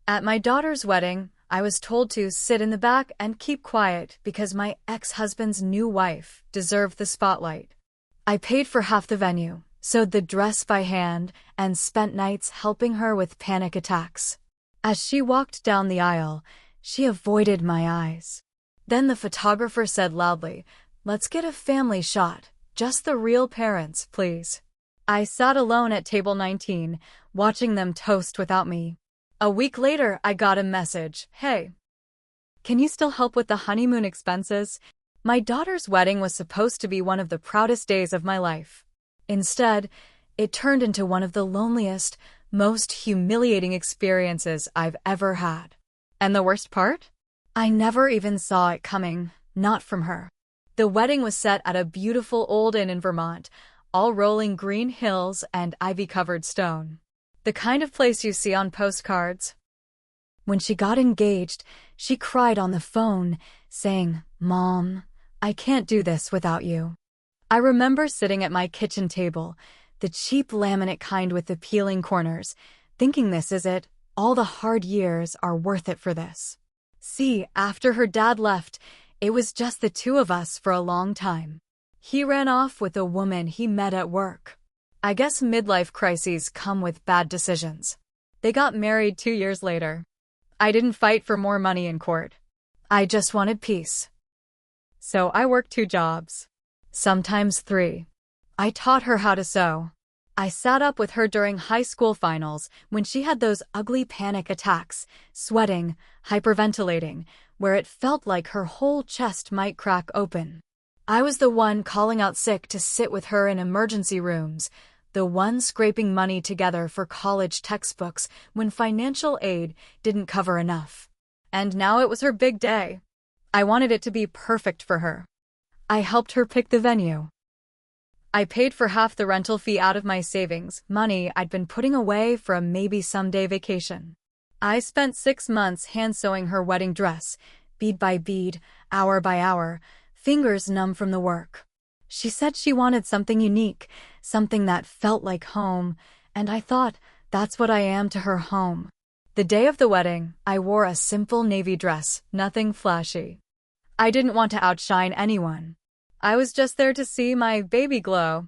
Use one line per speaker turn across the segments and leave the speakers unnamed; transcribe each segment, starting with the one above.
At my daughter's wedding, I was told to sit in the back and keep quiet because my ex-husband's new wife deserved the spotlight. I paid for half the venue, sewed the dress by hand, and spent nights helping her with panic attacks. As she walked down the aisle, she avoided my eyes. Then the photographer said loudly, "Let's get a family shot. Just the real parents, please." I sat alone at table 19, watching them toast without me. A week later, I got a message. "Hey, can you still help with the honeymoon expenses?" My daughter's wedding was supposed to be one of the proudest days of my life. Instead, it turned into one of the loneliest, most humiliating experiences I've ever had. And the worst part? I never even saw it coming, not from her. The wedding was set at a beautiful old inn in Vermont, all rolling green hills and ivy-covered stone. The kind of place you see on postcards. When she got engaged, she cried on the phone, saying, "Mom, I can't do this without you." I remember sitting at my kitchen table, the cheap laminate kind with the peeling corners, thinking, this is it, all the hard years are worth it for this. See, after her dad left, it was just the two of us for a long time. He ran off with a woman he met at work. I guess midlife crises come with bad decisions. They got married 2 years later. I didn't fight for more money in court. I just wanted peace. So I worked 2 jobs. Sometimes 3. I taught her how to sew. I sat up with her during high school finals when she had those ugly panic attacks, sweating, hyperventilating, where it felt like her whole chest might crack open. I was the one calling out sick to sit with her in emergency rooms, the one scraping money together for college textbooks when financial aid didn't cover enough. And now it was her big day. I wanted it to be perfect for her. I helped her pick the venue. I paid for half the rental fee out of my savings, money I'd been putting away for a maybe someday vacation. I spent 6 months hand-sewing her wedding dress, bead by bead, hour by hour, fingers numb from the work. She said she wanted something unique, something that felt like home, and I thought, that's what I am to her home. The day of the wedding, I wore a simple navy dress, nothing flashy. I didn't want to outshine anyone. I was just there to see my baby glow.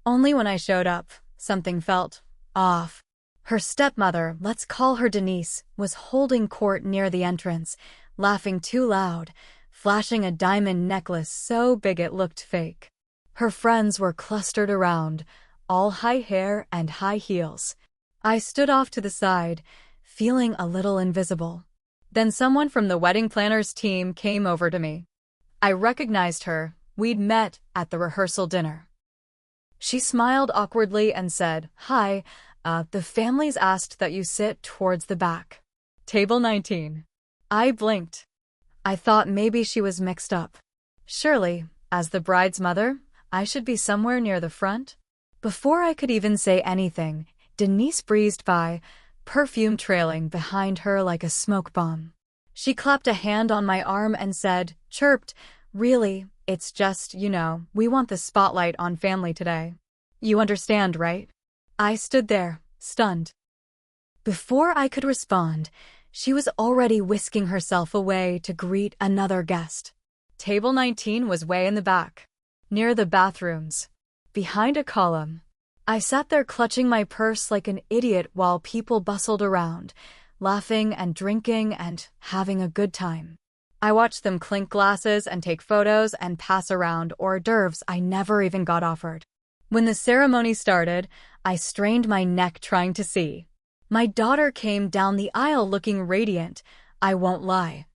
Only when I showed up, something felt off. Her stepmother, let's call her Denise, was holding court near the entrance, laughing too loud, flashing a diamond necklace so big it looked fake. Her friends were clustered around, all high hair and high heels. I stood off to the side, feeling a little invisible. Then someone from the wedding planner's team came over to me. I recognized her. We'd met at the rehearsal dinner. She smiled awkwardly and said, "Hi, the family's asked that you sit towards the back. Table 19. I blinked. I thought maybe she was mixed up. Surely, as the bride's mother, I should be somewhere near the front. Before I could even say anything, Denise breezed by, perfume trailing behind her like a smoke bomb. She clapped a hand on my arm and said, chirped, "Really, it's just, we want the spotlight on family today. You understand, right?" I stood there, stunned. Before I could respond, she was already whisking herself away to greet another guest. Table 19 was way in the back, near the bathrooms, behind a column. I sat there clutching my purse like an idiot while people bustled around, laughing and drinking and having a good time. I watched them clink glasses and take photos and pass around hors d'oeuvres I never even got offered. When the ceremony started, I strained my neck trying to see. My daughter came down the aisle looking radiant, I won't lie.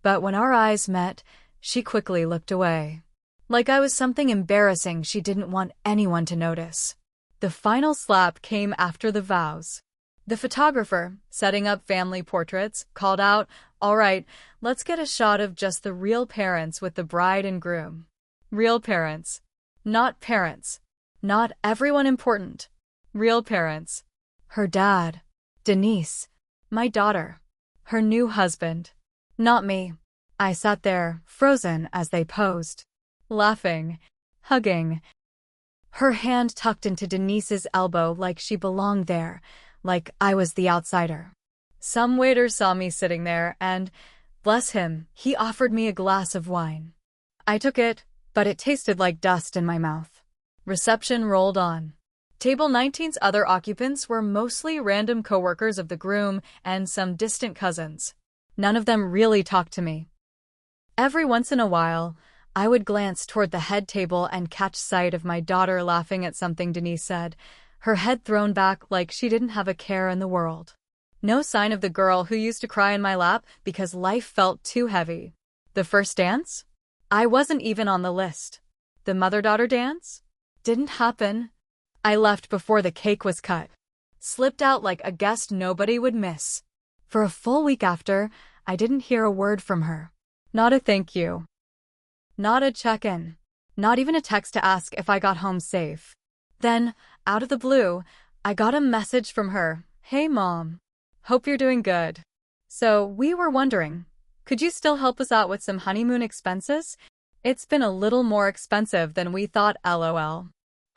But when our eyes met, she quickly looked away. Like I was something embarrassing she didn't want anyone to notice. The final slap came after the vows. The photographer, setting up family portraits, called out, "All right, let's get a shot of just the real parents with the bride and groom." Real parents. Not parents. Not everyone important. Real parents. Her dad. Denise. My daughter. Her new husband. Not me. I sat there, frozen as they posed. Laughing. Hugging. Her hand tucked into Denise's elbow like she belonged there, like I was the outsider. Some waiter saw me sitting there and, bless him, he offered me a glass of wine. I took it, but it tasted like dust in my mouth. Reception rolled on. Table 19's other occupants were mostly random coworkers of the groom and some distant cousins. None of them really talked to me. Every once in a while, I would glance toward the head table and catch sight of my daughter laughing at something Denise said, her head thrown back like she didn't have a care in the world. No sign of the girl who used to cry in my lap because life felt too heavy. The first dance? I wasn't even on the list. The mother-daughter dance? Didn't happen. I left before the cake was cut. Slipped out like a guest nobody would miss. For a full week after, I didn't hear a word from her. Not a thank you. Not a check-in. Not even a text to ask if I got home safe. Then, out of the blue, I got a message from her. Hey, Mom. Hope you're doing good. So, we were wondering, could you still help us out with some honeymoon expenses? It's been a little more expensive than we thought, LOL.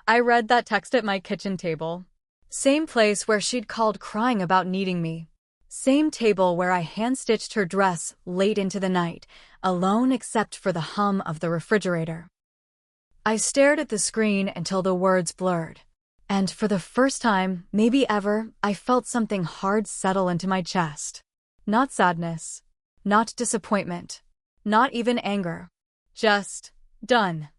I read that text at my kitchen table. Same place where she'd called crying about needing me. Same table where I hand-stitched her dress late into the night, alone except for the hum of the refrigerator. I stared at the screen until the words blurred. And for the first time, maybe ever, I felt something hard settle into my chest. Not sadness. Not disappointment. Not even anger. Just, done.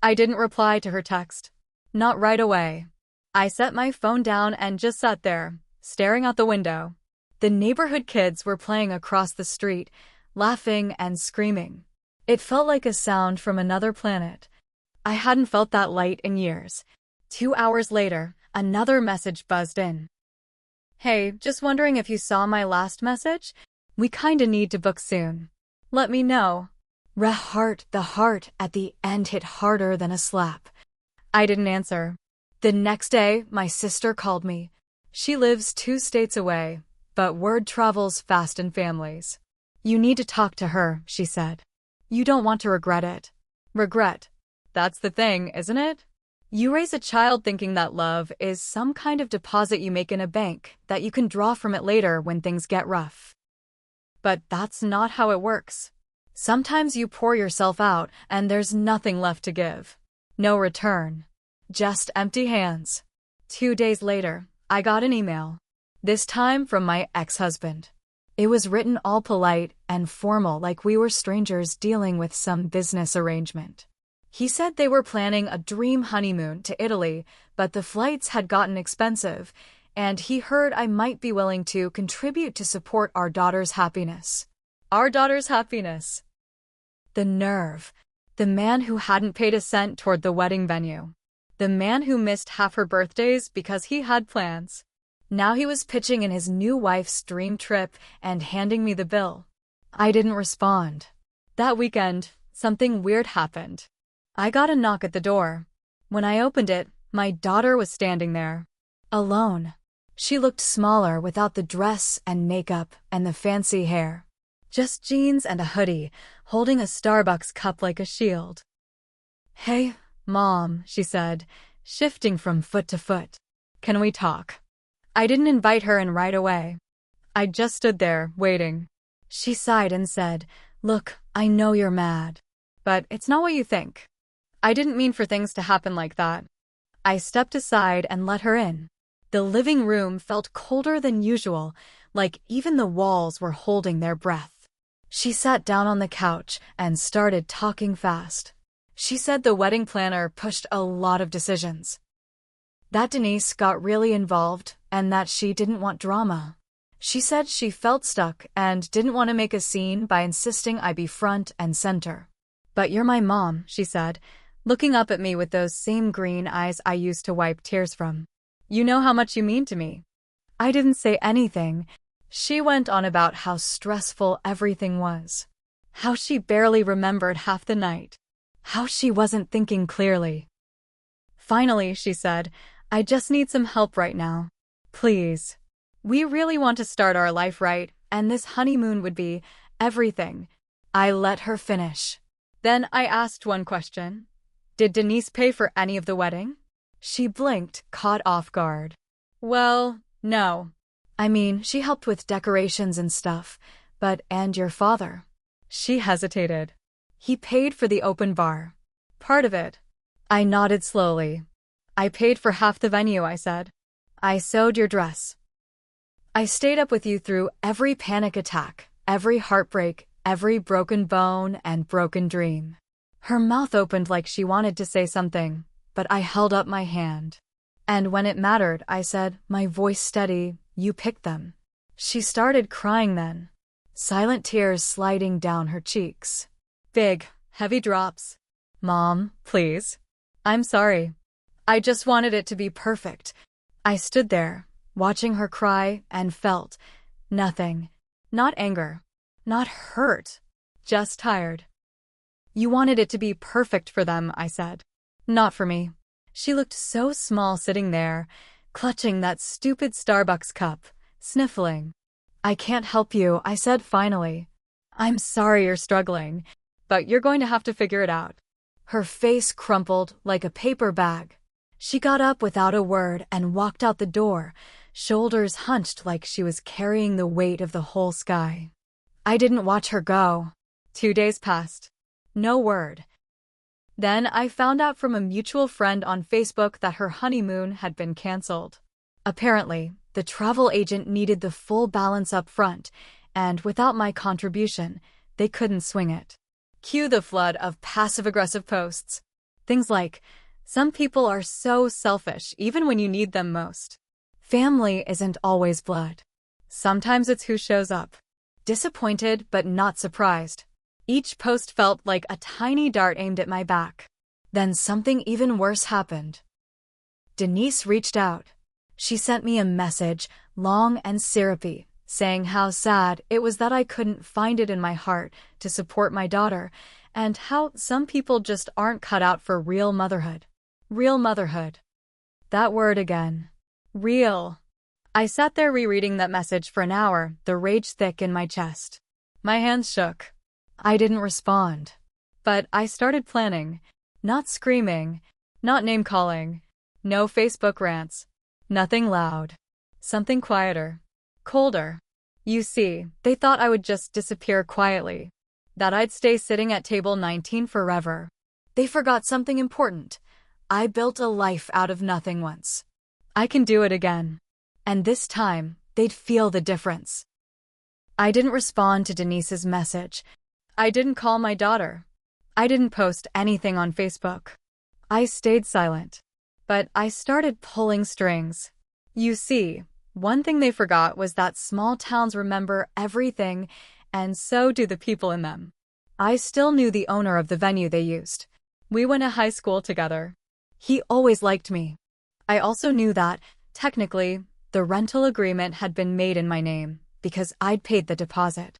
I didn't reply to her text. Not right away. I set my phone down and just sat there, staring out the window. The neighborhood kids were playing across the street, laughing and screaming. It felt like a sound from another planet. I hadn't felt that light in years. 2 hours later, another message buzzed in. Hey, just wondering if you saw my last message? We kinda need to book soon. Let me know. Heart, the heart at the end hit harder than a slap. I didn't answer. The next day, my sister called me. She lives 2 states away, but word travels fast in families. You need to talk to her, she said. You don't want to regret it. Regret. That's the thing, isn't it? You raise a child thinking that love is some kind of deposit you make in a bank that you can draw from it later when things get rough. But that's not how it works. Sometimes you pour yourself out and there's nothing left to give. No return. Just empty hands. 2 days later, I got an email. This time from my ex-husband. It was written all polite and formal like we were strangers dealing with some business arrangement. He said they were planning a dream honeymoon to Italy, but the flights had gotten expensive, and he heard I might be willing to contribute to support our daughter's happiness. Our daughter's happiness. The nerve. The man who hadn't paid a cent toward the wedding venue. The man who missed half her birthdays because he had plans. Now he was pitching in his new wife's dream trip and handing me the bill. I didn't respond. That weekend, something weird happened. I got a knock at the door. When I opened it, my daughter was standing there. Alone. She looked smaller without the dress and makeup and the fancy hair. Just jeans and a hoodie, holding a Starbucks cup like a shield. Hey, Mom, she said, shifting from foot to foot. Can we talk? I didn't invite her in right away. I just stood there, waiting. She sighed and said, Look, I know you're mad. But it's not what you think. I didn't mean for things to happen like that. I stepped aside and let her in. The living room felt colder than usual, like even the walls were holding their breath. She sat down on the couch and started talking fast. She said the wedding planner pushed a lot of decisions. That Denise got really involved and that she didn't want drama. She said she felt stuck and didn't want to make a scene by insisting I be front and center. But you're my mom, she said, looking up at me with those same green eyes I used to wipe tears from. You know how much you mean to me. I didn't say anything. She went on about how stressful everything was. How she barely remembered half the night. How she wasn't thinking clearly. Finally, she said, I just need some help right now. Please. We really want to start our life right, and this honeymoon would be everything. I let her finish. Then I asked one question. Did Denise pay for any of the wedding? She blinked, caught off guard. Well, no. I mean, she helped with decorations and stuff, and your father? She hesitated. He paid for the open bar. Part of it. I nodded slowly. I paid for half the venue, I said. I sewed your dress. I stayed up with you through every panic attack, every heartbreak, every broken bone and broken dream. Her mouth opened like she wanted to say something, but I held up my hand. And when it mattered, I said, my voice steady, you picked them. She started crying then, silent tears sliding down her cheeks. Big, heavy drops. Mom, please. I'm sorry. I just wanted it to be perfect. I stood there, watching her cry, and felt nothing. Not anger. Not hurt. Just tired. You wanted it to be perfect for them, I said. Not for me. She looked so small sitting there, clutching that stupid Starbucks cup, sniffling. I can't help you, I said finally. I'm sorry you're struggling, but you're going to have to figure it out. Her face crumpled like a paper bag. She got up without a word and walked out the door, shoulders hunched like she was carrying the weight of the whole sky. I didn't watch her go. 2 days passed. No word. Then I found out from a mutual friend on Facebook that her honeymoon had been canceled. Apparently, the travel agent needed the full balance up front, and without my contribution, they couldn't swing it. Cue the flood of passive-aggressive posts. Things like, some people are so selfish even when you need them most. Family isn't always blood. Sometimes it's who shows up. Disappointed but not surprised. Each post felt like a tiny dart aimed at my back. Then something even worse happened. Denise reached out. She sent me a message, long and syrupy, saying how sad it was that I couldn't find it in my heart to support my daughter, and how some people just aren't cut out for real motherhood. Real motherhood. That word again. Real. I sat there rereading that message for an hour, the rage thick in my chest. My hands shook. I didn't respond. But I started planning. Not screaming. Not name-calling. No Facebook rants. Nothing loud. Something quieter. Colder. You see, they thought I would just disappear quietly. That I'd stay sitting at table 19 forever. They forgot something important. I built a life out of nothing once. I can do it again. And this time, they'd feel the difference. I didn't respond to Denise's message. I didn't call my daughter. I didn't post anything on Facebook. I stayed silent. But I started pulling strings. You see, one thing they forgot was that small towns remember everything, and so do the people in them. I still knew the owner of the venue they used. We went to high school together. He always liked me. I also knew that, technically, the rental agreement had been made in my name, because I'd paid the deposit.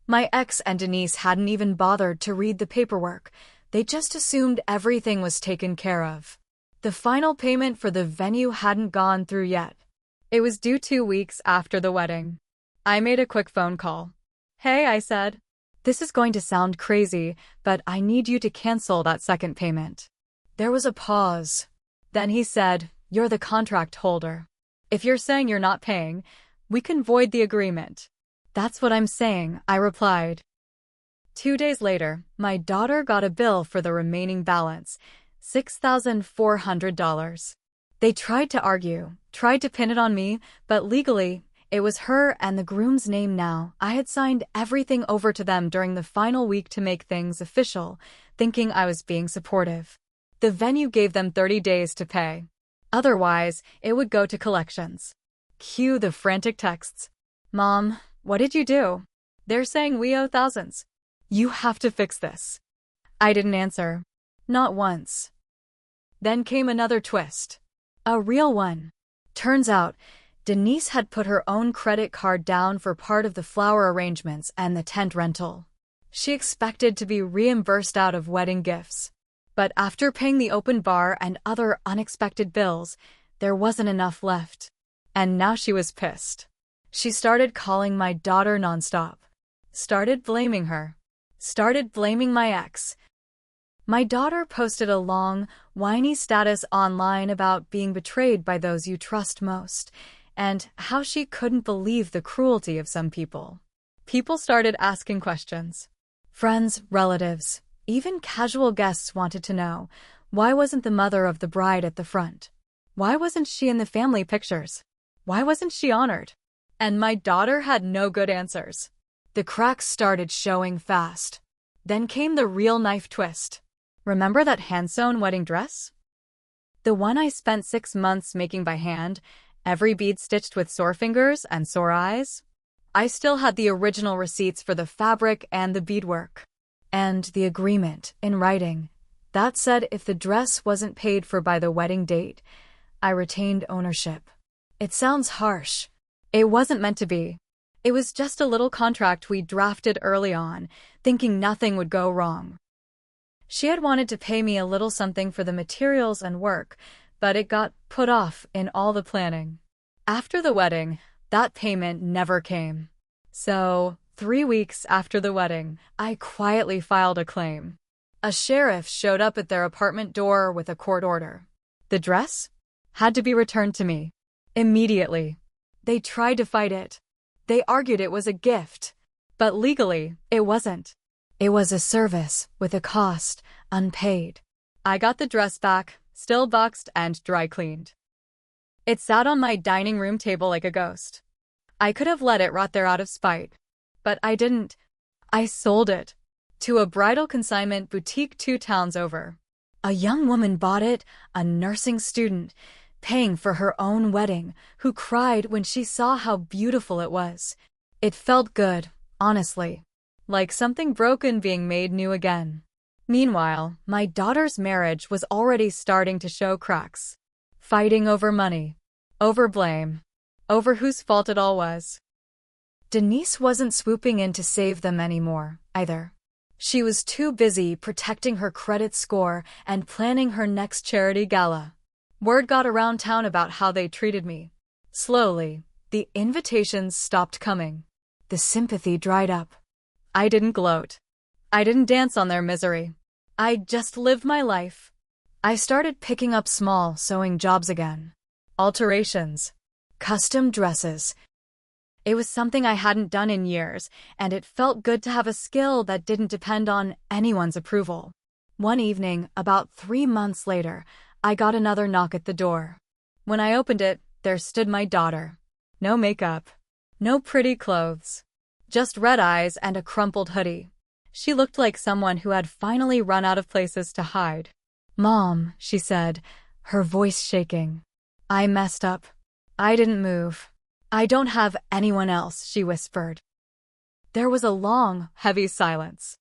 My ex and Denise hadn't even bothered to read the paperwork. They just assumed everything was taken care of. The final payment for the venue hadn't gone through yet. It was due 2 weeks after the wedding. I made a quick phone call. Hey, I said. This is going to sound crazy, but I need you to cancel that second payment. There was a pause. Then he said, you're the contract holder. If you're saying you're not paying, we can void the agreement. That's what I'm saying, I replied. 2 days later, my daughter got a bill for the remaining balance, $6,400. They tried to argue, tried to pin it on me, but legally, it was her and the groom's name now. I had signed everything over to them during the final week to make things official, thinking I was being supportive. The venue gave them 30 days to pay. Otherwise, it would go to collections. Cue the frantic texts. Mom, what did you do? They're saying we owe thousands. You have to fix this. I didn't answer. Not once. Then came another twist. A real one. Turns out, Denise had put her own credit card down for part of the flower arrangements and the tent rental. She expected to be reimbursed out of wedding gifts. But after paying the open bar and other unexpected bills, there wasn't enough left. And now she was pissed. She started calling my daughter nonstop. Started blaming her. Started blaming my ex. My daughter posted a long, whiny status online about being betrayed by those you trust most, and how she couldn't believe the cruelty of some people. People started asking questions. Friends, relatives, even casual guests wanted to know, why wasn't the mother of the bride at the front? Why wasn't she in the family pictures? Why wasn't she honored? And my daughter had no good answers. The cracks started showing fast. Then came the real knife twist. Remember that hand-sewn wedding dress? The one I spent 6 months making by hand, every bead stitched with sore fingers and sore eyes? I still had the original receipts for the fabric and the beadwork. And the agreement, in writing, that said if the dress wasn't paid for by the wedding date, I retained ownership. It sounds harsh. It wasn't meant to be. It was just a little contract we drafted early on, thinking nothing would go wrong. She had wanted to pay me a little something for the materials and work, but it got put off in all the planning. After the wedding, that payment never came. So, 3 weeks after the wedding, I quietly filed a claim. A sheriff showed up at their apartment door with a court order. The dress had to be returned to me. Immediately. They tried to fight it. They argued it was a gift. But legally, it wasn't. It was a service with a cost, unpaid. I got the dress back, still boxed and dry cleaned. It sat on my dining room table like a ghost. I could have let it rot there out of spite. But I didn't. I sold it. To a bridal consignment boutique 2 towns over. A young woman bought it, a nursing student, paying for her own wedding, who cried when she saw how beautiful it was. It felt good, honestly. Like something broken being made new again. Meanwhile, my daughter's marriage was already starting to show cracks. Fighting over money. Over blame. Over whose fault it all was. Denise wasn't swooping in to save them anymore, either. She was too busy protecting her credit score and planning her next charity gala. Word got around town about how they treated me. Slowly, the invitations stopped coming. The sympathy dried up. I didn't gloat. I didn't dance on their misery. I just lived my life. I started picking up small sewing jobs again. Alterations. Custom dresses. It was something I hadn't done in years, and it felt good to have a skill that didn't depend on anyone's approval. One evening, about 3 months later, I got another knock at the door. When I opened it, there stood my daughter. No makeup. No pretty clothes. Just red eyes and a crumpled hoodie. She looked like someone who had finally run out of places to hide. "Mom," she said, her voice shaking. "I messed up. I didn't move. I don't have anyone else," she whispered. There was a long, heavy silence.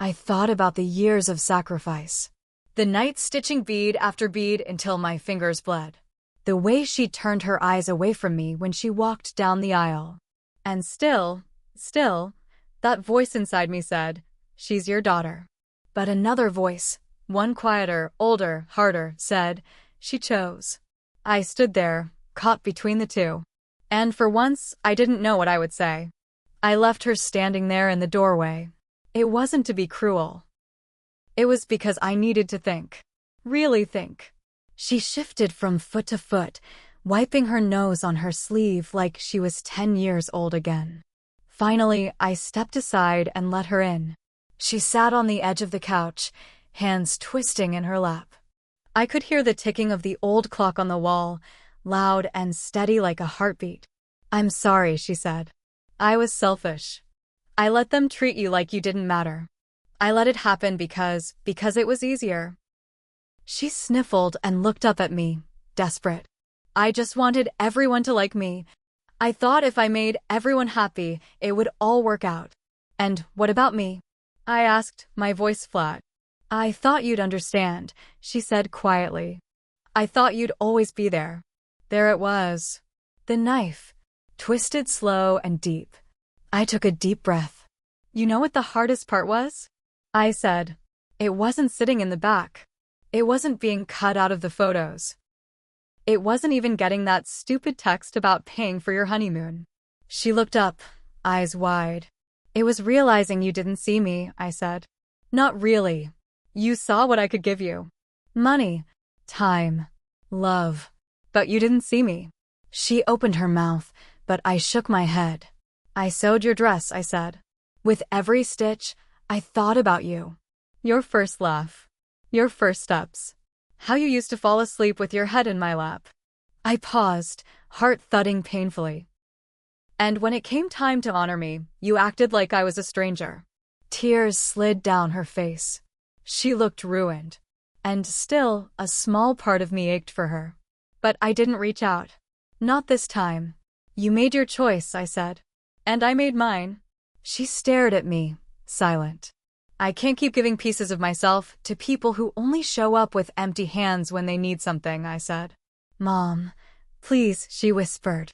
I thought about the years of sacrifice. The night stitching bead after bead until my fingers bled. The way she turned her eyes away from me when she walked down the aisle. And still, that voice inside me said, "She's your daughter." But another voice, one quieter, older, harder, said, "She chose." I stood there, caught between the two. And for once, I didn't know what I would say. I left her standing there in the doorway. It wasn't to be cruel. It was because I needed to think. Really think. She shifted from foot to foot, wiping her nose on her sleeve like she was 10 years old again. Finally, I stepped aside and let her in. She sat on the edge of the couch, hands twisting in her lap. I could hear the ticking of the old clock on the wall, loud and steady like a heartbeat. "I'm sorry," she said. "I was selfish. I let them treat you like you didn't matter. I let it happen because it was easier." She sniffled and looked up at me, desperate. "I just wanted everyone to like me. I thought if I made everyone happy, it would all work out." "And what about me?" I asked, my voice flat. "I thought you'd understand," she said quietly. "I thought you'd always be there." There it was. The knife. Twisted slow and deep. I took a deep breath. "You know what the hardest part was?" I said. "It wasn't sitting in the back. It wasn't being cut out of the photos. It wasn't even getting that stupid text about paying for your honeymoon." She looked up, eyes wide. "It was realizing you didn't see me," I said. "Not really. You saw what I could give you. Money, time, love. But you didn't see me." She opened her mouth, but I shook my head. I sewed your dress, I said. With every stitch, I thought about you. Your first laugh. Your first steps. How you used to fall asleep with your head in my lap. I paused, heart thudding painfully. And when it came time to honor me, you acted like I was a stranger. Tears slid down her face. She looked ruined. And still, a small part of me ached for her. But I didn't reach out. Not this time. You made your choice, I said. And I made mine. She stared at me, silent. I can't keep giving pieces of myself to people who only show up with empty hands when they need something, I said. Mom, please, she whispered.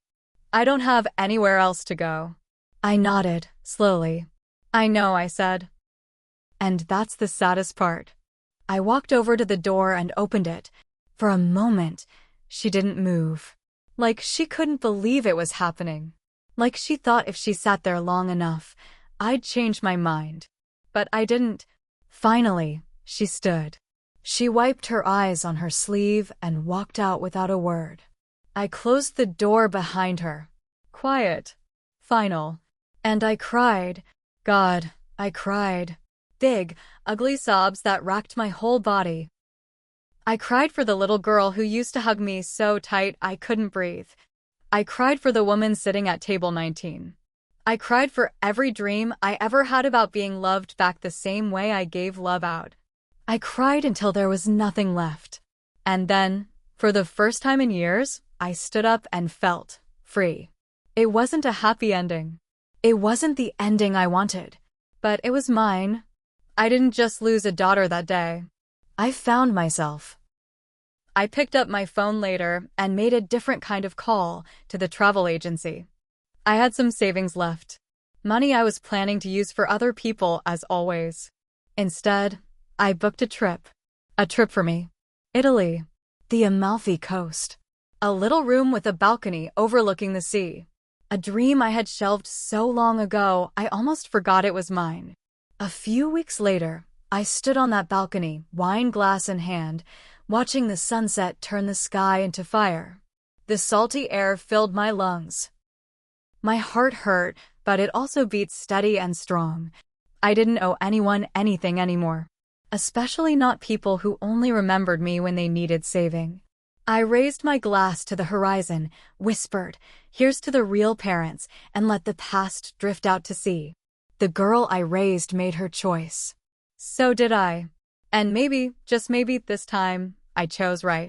I don't have anywhere else to go. I nodded, slowly. I know, I said. And that's the saddest part. I walked over to the door and opened it. For a moment, she didn't move. Like she couldn't believe it was happening. Like she thought if she sat there long enough, I'd change my mind. But I didn't. Finally, she stood. She wiped her eyes on her sleeve and walked out without a word. I closed the door behind her. Quiet. Final. And I cried. God, I cried. Big, ugly sobs that racked my whole body. I cried for the little girl who used to hug me so tight I couldn't breathe. I cried for the woman sitting at table 19. I cried for every dream I ever had about being loved back the same way I gave love out. I cried until there was nothing left. And then, for the first time in years, I stood up and felt free. It wasn't a happy ending. It wasn't the ending I wanted. But it was mine. I didn't just lose a daughter that day. I found myself. I picked up my phone later and made a different kind of call to the travel agency. I had some savings left. Money I was planning to use for other people as always. Instead, I booked a trip. A trip for me. Italy. The Amalfi Coast. A little room with a balcony overlooking the sea. A dream I had shelved so long ago I almost forgot it was mine. A few weeks later, I stood on that balcony, wine glass in hand, watching the sunset turn the sky into fire. The salty air filled my lungs. My heart hurt, but it also beat steady and strong. I didn't owe anyone anything anymore. Especially not people who only remembered me when they needed saving. I raised my glass to the horizon, whispered, "Here's to the real parents," and let the past drift out to sea. The girl I raised made her choice. So did I. And maybe, just maybe this time, I chose right.